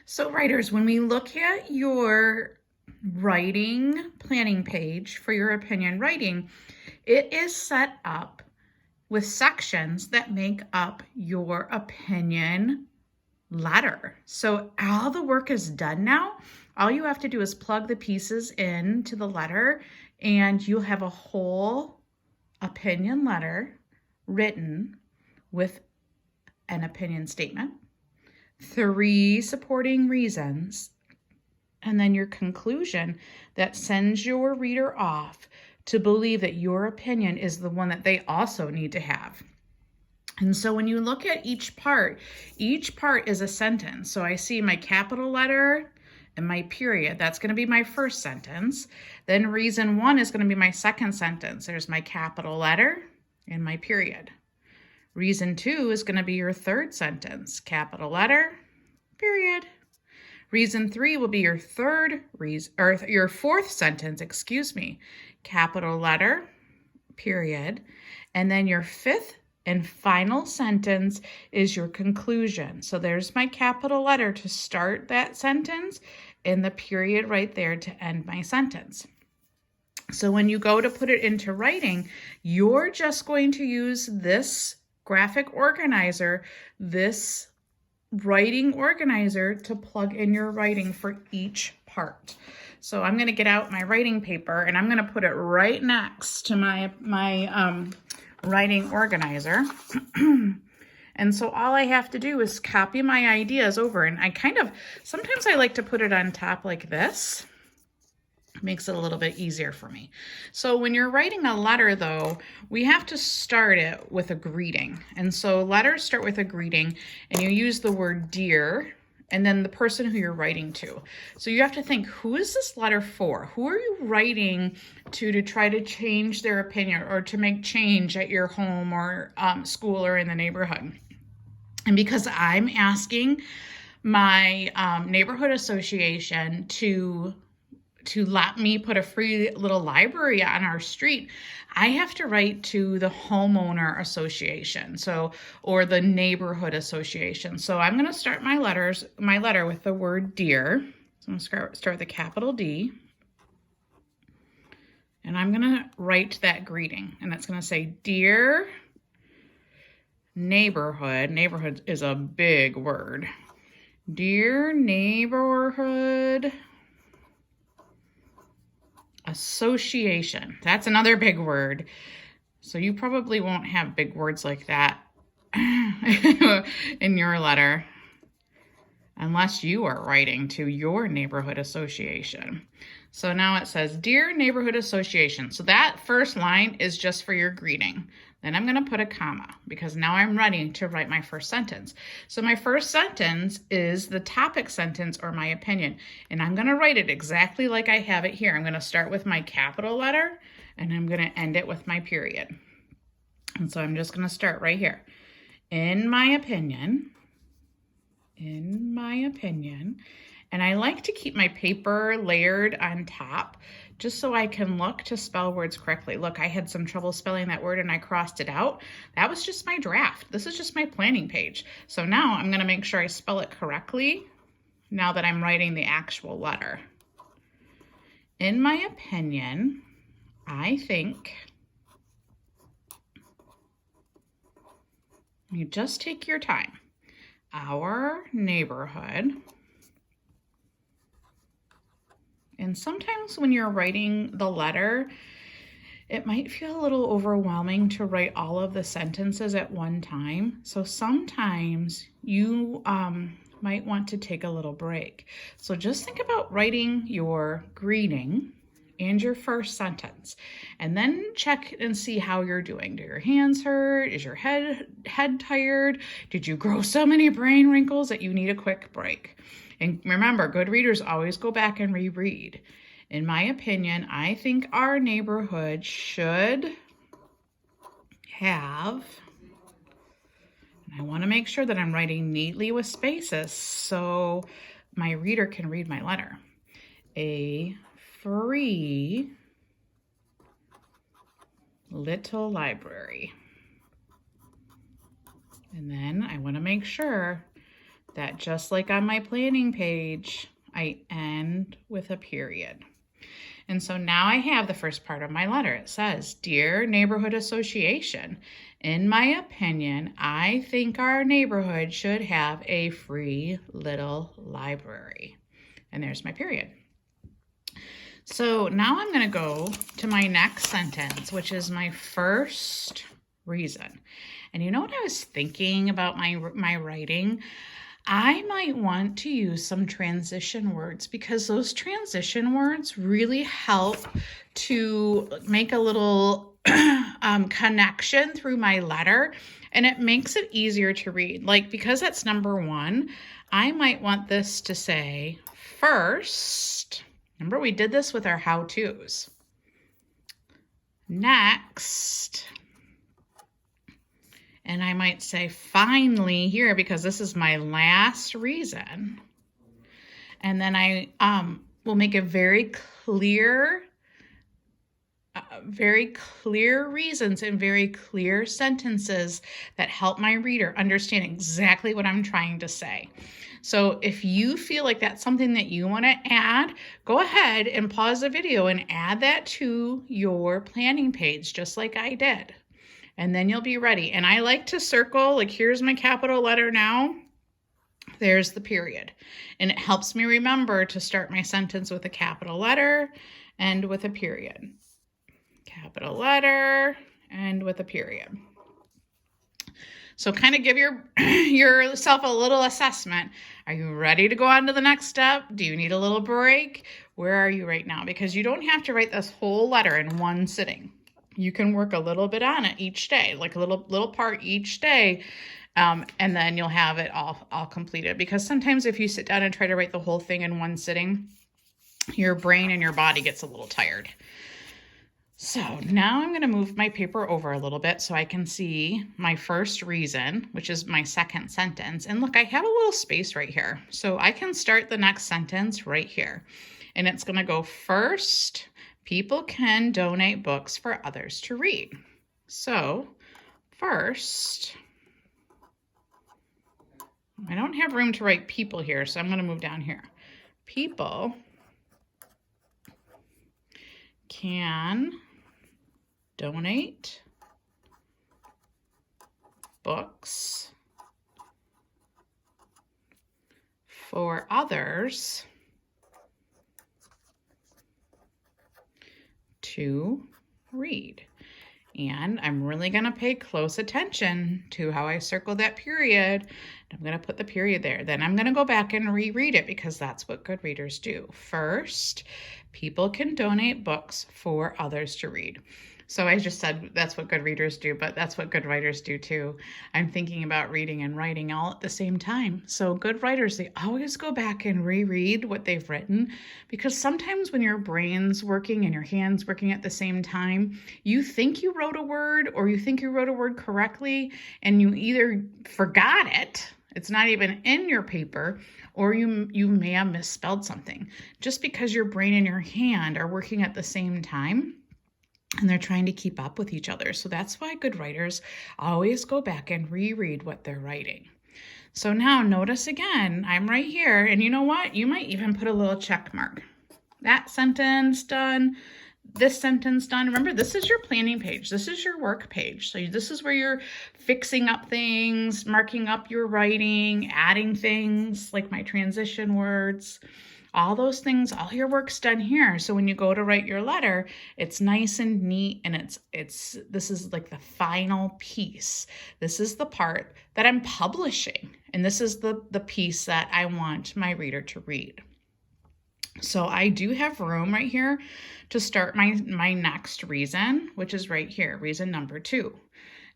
So writers, when we look at your writing planning page for your opinion writing, it is set up with sections that make up your opinion letter. So all the work is done now. All you have to do is plug the pieces into the letter and you'll have a whole opinion letter written with an opinion statement, 3 supporting reasons, and then your conclusion that sends your reader off to believe that your opinion is the one that they also need to have. And so when you look at each part is a sentence. So I see my capital letter and my period. That's going to be my first sentence. Then reason 1 is going to be my second sentence. There's my capital letter and my period. Reason 2 is going to be your third sentence, capital letter, period. Reason 3 will be your your fourth sentence, capital letter, period. And then your fifth and final sentence is your conclusion. So there's my capital letter to start that sentence and the period right there to end my sentence. So when you go to put it into writing, you're just going to use this graphic organizer, this writing organizer to plug in your writing for each part. So I'm going to get out my writing paper and I'm going to put it right next to my writing organizer. And so all I have to do is copy my ideas over, and sometimes I like to put it on top like this. Makes it a little bit easier for me. So when you're writing a letter though, we have to start it with a greeting. And so letters start with a greeting and you use the word dear and then the person who you're writing to. So you have to think, who is this letter for? Who are you writing to try to change their opinion or to make change at your home or school or in the neighborhood? And because I'm asking my neighborhood association to let me put a free little library on our street, I have to write to the homeowner association, or the neighborhood association. So I'm going to start my letter with the word dear. So I'm going to start with a capital D. And I'm going to write that greeting. And that's going to say, dear neighborhood. Neighborhood is a big word. Dear neighborhood association. That's another big word. So you probably won't have big words like that in your letter unless you are writing to your neighborhood association. So now it says, Dear Neighborhood Association. So that first line is just for your greeting. Then I'm going to put a comma because now I'm ready to write my first sentence. So my first sentence is the topic sentence or my opinion. And I'm going to write it exactly like I have it here. I'm going to start with my capital letter and I'm going to end it with my period. And so I'm just going to start right here. In my opinion, and I like to keep my paper layered on top just so I can look to spell words correctly. Look, I had some trouble spelling that word and I crossed it out. That was just my draft. This is just my planning page. So now I'm going to make sure I spell it correctly now that I'm writing the actual letter. In my opinion, I think you just take your time. Our neighborhood. And sometimes when you're writing the letter, it might feel a little overwhelming to write all of the sentences at one time. So sometimes you might want to take a little break. So just think about writing your greeting and your first sentence, and then check and see how you're doing. Do your hands hurt? Is your head tired? Did you grow so many brain wrinkles that you need a quick break? And remember, good readers always go back and reread. In my opinion, I think our neighborhood should have, and I want to make sure that I'm writing neatly with spaces so my reader can read my letter, a free little library. And then I want to make sure that just like on my planning page, I end with a period. And so now I have the first part of my letter. It says, Dear Neighborhood Association, in my opinion, I think our neighborhood should have a free little library. And there's my period. So now I'm going to go to my next sentence, which is my first reason. And you know what I was thinking about my writing? I might want to use some transition words because those transition words really help to make a little connection through my letter, and it makes it easier to read. Like, because that's number one, I might want this to say first. Remember, we did this with our how-tos. Next. And I might say finally here because this is my last reason. And then I will make a very clear reasons and very clear sentences that help my reader understand exactly what I'm trying to say. So if you feel like that's something that you want to add, go ahead and pause the video and add that to your planning page, just like I did. And then you'll be ready. And I like to circle, like here's my capital letter now. There's the period. And it helps me remember to start my sentence with a capital letter and with a period. Capital letter and with a period. So kind of give yourself a little assessment. Are you ready to go on to the next step? Do you need a little break? Where are you right now? Because you don't have to write this whole letter in one sitting. You can work a little bit on it each day, like a little part each day, and then you'll have it all completed. Because sometimes if you sit down and try to write the whole thing in one sitting, your brain and your body gets a little tired. So now I'm going to move my paper over a little bit so I can see my first reason, which is my second sentence. And look, I have a little space right here. So I can start the next sentence right here. And it's going to go first. People can donate books for others to read. So first, I don't have room to write people here, so I'm going to move down here. People can donate books for others to read. And I'm really going to pay close attention to how I circle that period. I'm going to put the period there. Then I'm going to go back and reread it because that's what good readers do. First, people can donate books for others to read. So I just said that's what good readers do, but that's what good writers do too. I'm thinking about reading and writing all at the same time. So good writers, they always go back and reread what they've written, because sometimes when your brain's working and your hand's working at the same time, you think you wrote a word or you think you wrote a word correctly and you either forgot it, it's not even in your paper, or you may have misspelled something. Just because your brain and your hand are working at the same time, and they're trying to keep up with each other. So that's why good writers always go back and reread what they're writing. So now notice again, I'm right here. And you know what? You might even put a little check mark. That sentence done. This sentence done. Remember, this is your planning page. This is your work page. So this is where you're fixing up things, marking up your writing, adding things like my transition words. All those things, all your work's done here. So when you go to write your letter, it's nice and neat, and this is like the final piece. This is the part that I'm publishing, and this is the piece that I want my reader to read. So I do have room right here to start my next reason, which is right here, reason number 2.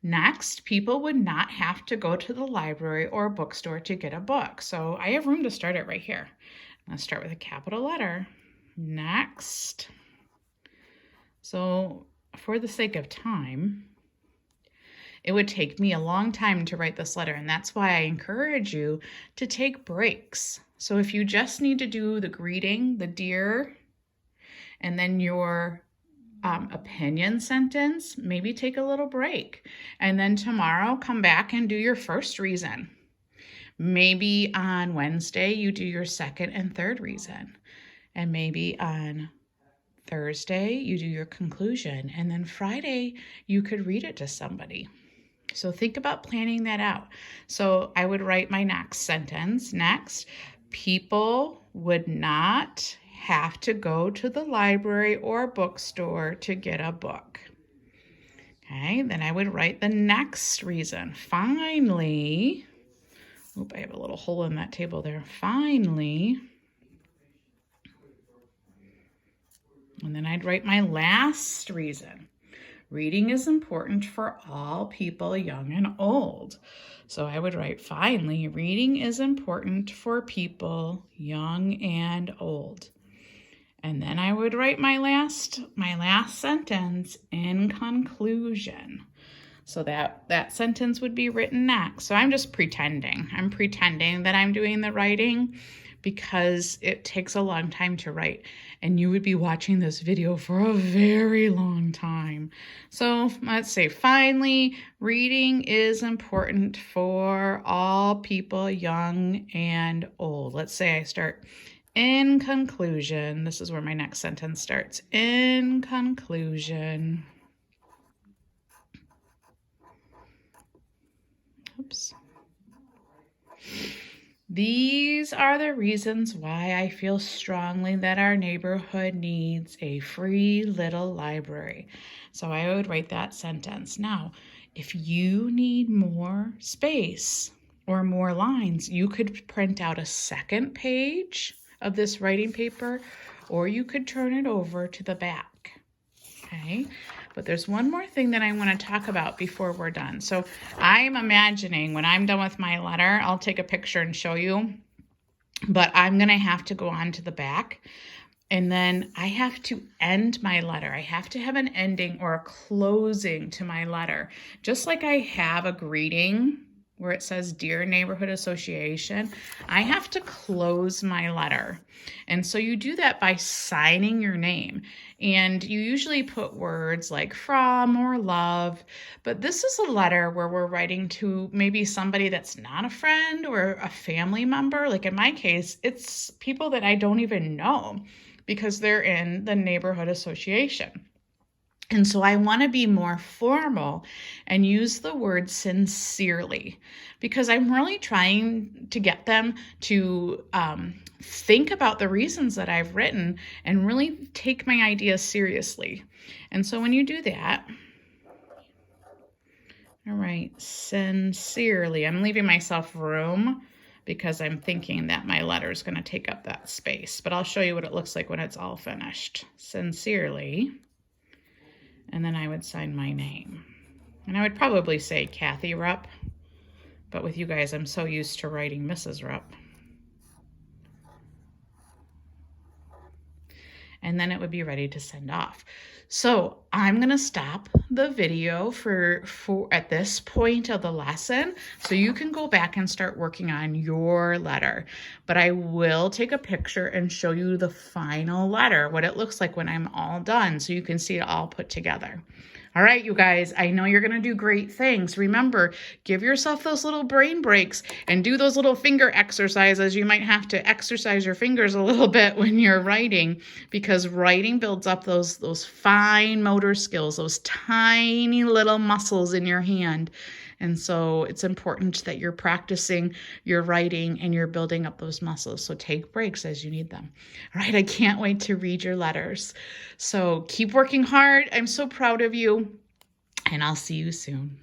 Next, people would not have to go to the library or bookstore to get a book. So I have room to start it right here. Let's start with a capital letter. Next. So for the sake of time, it would take me a long time to write this letter, and that's why I encourage you to take breaks. So if you just need to do the greeting, the dear, and then your opinion sentence, maybe take a little break. And then tomorrow, come back and do your first reason. Maybe on Wednesday, you do your second and third reason. And maybe on Thursday, you do your conclusion. And then Friday, you could read it to somebody. So think about planning that out. So I would write my next sentence. Next, people would not have to go to the library or bookstore to get a book. Okay, then I would write the next reason. Finally, I have a little hole in that table there. Finally, and then I'd write my last reason. Reading is important for all people, young and old. So I would write, finally, reading is important for people, young and old. And then I would write my last sentence, in conclusion. So that sentence would be written next. So I'm just pretending. I'm pretending that I'm doing the writing because it takes a long time to write. And you would be watching this video for a very long time. So let's say, finally, reading is important for all people, young and old. Let's say I start, in conclusion. This is where my next sentence starts. In conclusion. Oops. These are the reasons why I feel strongly that our neighborhood needs a free little library. So I would write that sentence. Now, if you need more space or more lines, you could print out a second page of this writing paper, or you could turn it over to the back. Okay, but there's one more thing that I want to talk about before we're done. So I'm imagining when I'm done with my letter, I'll take a picture and show you, but I'm going to have to go on to the back, and then I have to end my letter. I have to have an ending or a closing to my letter, just like I have a greeting where it says, Dear Neighborhood Association. I have to close my letter. And so you do that by signing your name. And you usually put words like from or love, but this is a letter where we're writing to maybe somebody that's not a friend or a family member. Like in my case, it's people that I don't even know because they're in the neighborhood association. And so I want to be more formal and use the word sincerely because I'm really trying to get them to think about the reasons that I've written and really take my ideas seriously. And so when you do that, all right, sincerely, I'm leaving myself room because I'm thinking that my letter is going to take up that space, but I'll show you what it looks like when it's all finished. Sincerely. And then I would sign my name. And I would probably say Kathy Rupp, but with you guys, I'm so used to writing Mrs. Rupp. And then it would be ready to send off. So I'm gonna stop the video for at this point of the lesson, so you can go back and start working on your letter. But I will take a picture and show you the final letter, what it looks like when I'm all done, so you can see it all put together. All right, you guys, I know you're going to do great things. Remember, give yourself those little brain breaks and do those little finger exercises. You might have to exercise your fingers a little bit when you're writing because writing builds up those fine motor skills, those tiny little muscles in your hand. And so it's important that you're practicing your writing and you're building up those muscles. So take breaks as you need them. All right, I can't wait to read your letters. So keep working hard. I'm so proud of you, and I'll see you soon.